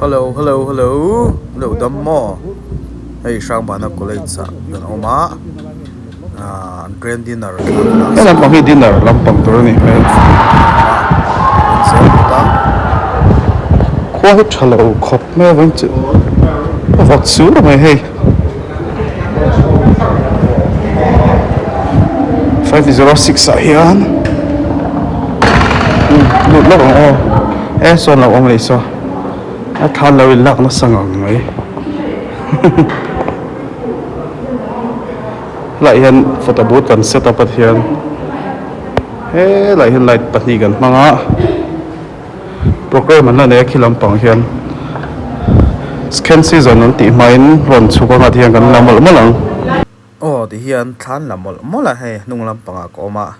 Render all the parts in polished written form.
Hello, hello, hello. Hello, Dammo. Hey, sang bana college sa. Gan oma. Grand dinner. Alam pang dinner lampang to ni. Sel puta. Quite hello khop me went to. What su me hey. 506 sa hiyan. Lut lo oh. So na om so. At halaw ilak na sangang ngay. Lại hiện photo booth kan set up at hiyan. Lại hiện light pati kan mga program na ne khilam pang hiyan. Scan season non ti main ron chuka nga hiyan kan lamal malang. Oh, di hian than lamol mola he nung lampanga ko ma.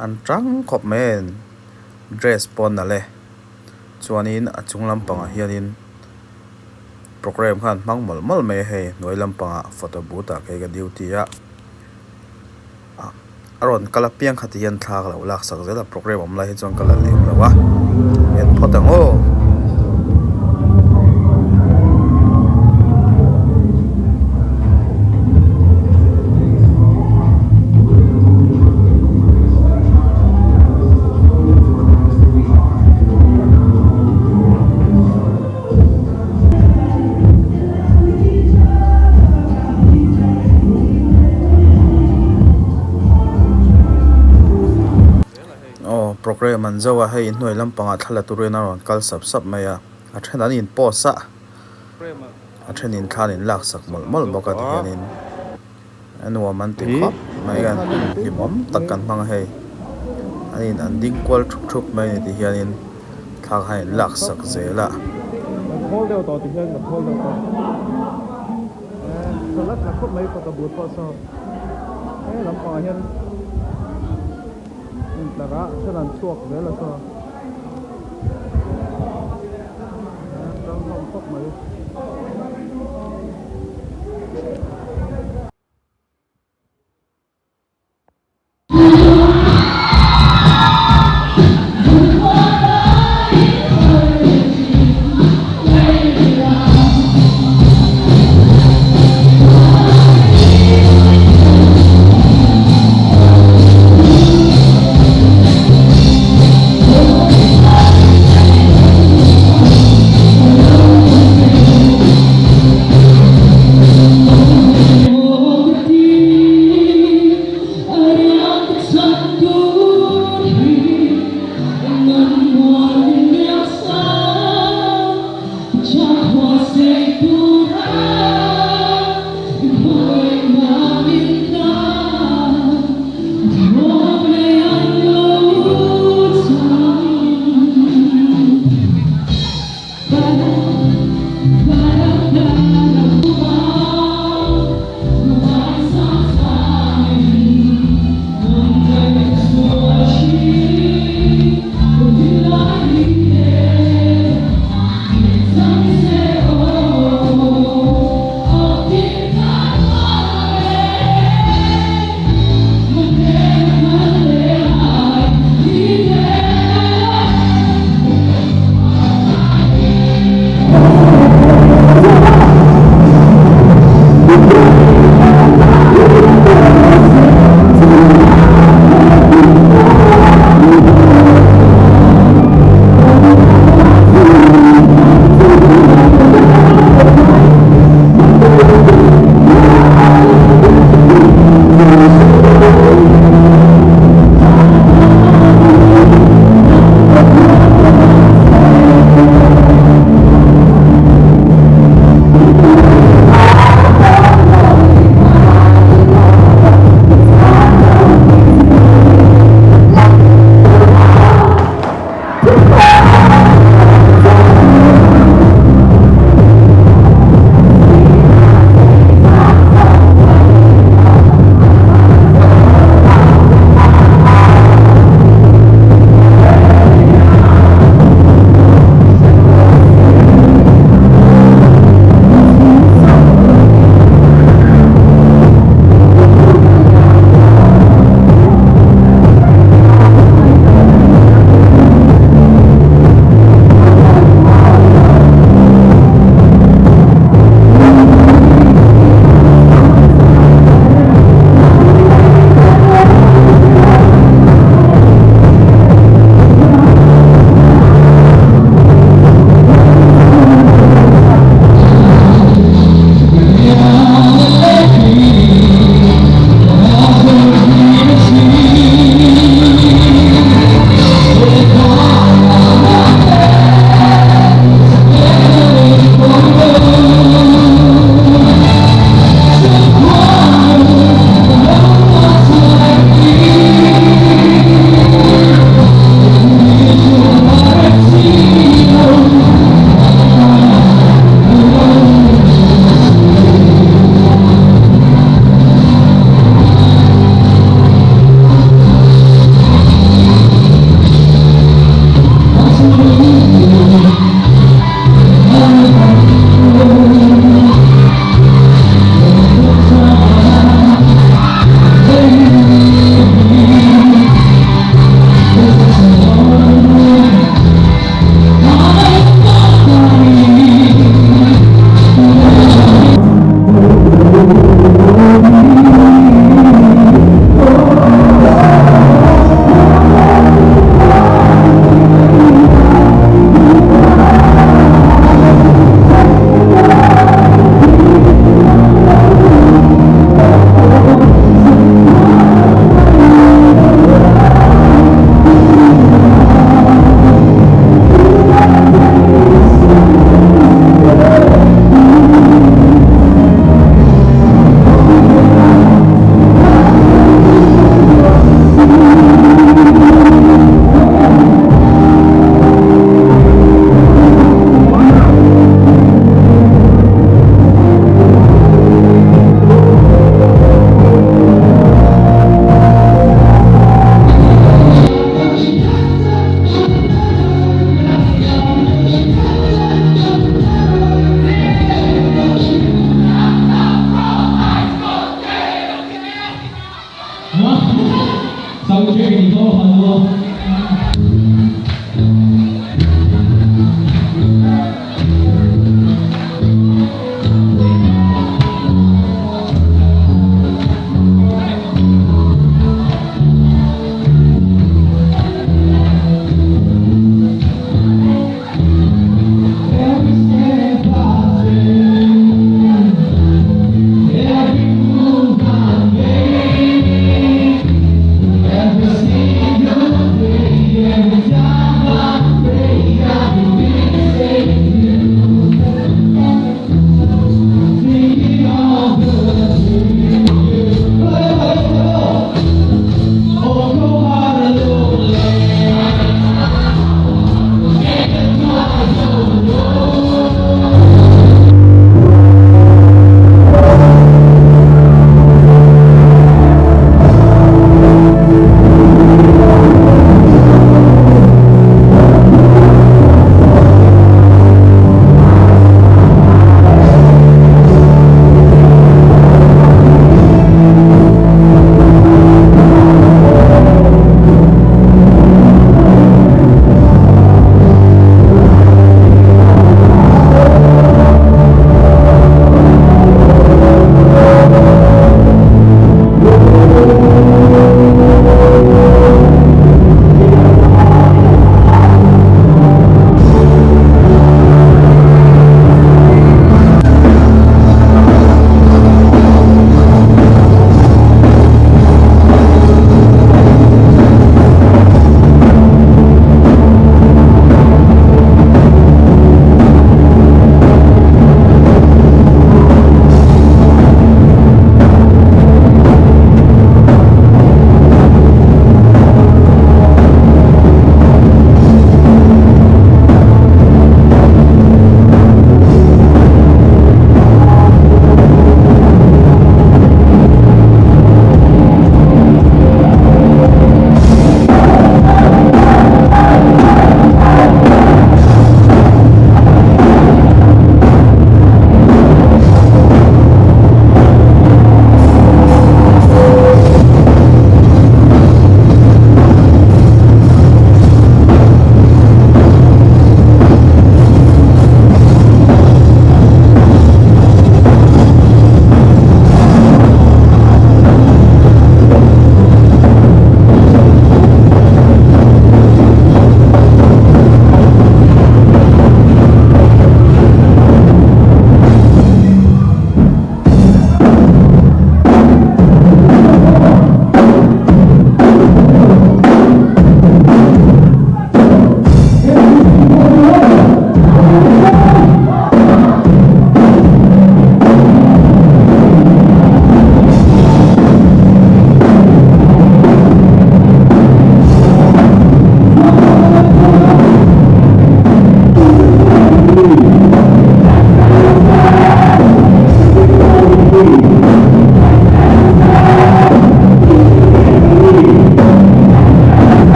An trang khop men. Dress pon na le. Chuanin achung lampanga hianin program khan mangmol mol me he noi lampanga photo booth a ke ga duty a. Aron kalapiang khatian thak lo lak sak zela program om lai chong kala le lawa. En photang o. Program an zawa hei noi lampanga thala turena ron kal sap maya a thena in posa a thenin thanin lak sak mol boka ti hianin anwa man ti khop mai gan himom takkan mang hei anin an ding kwal thuk mai ni ti hianin thak hai lak sak zela hold out to hian na hold out so lat na khop mai photo booth so lampanga hian laga sanan chuak vela so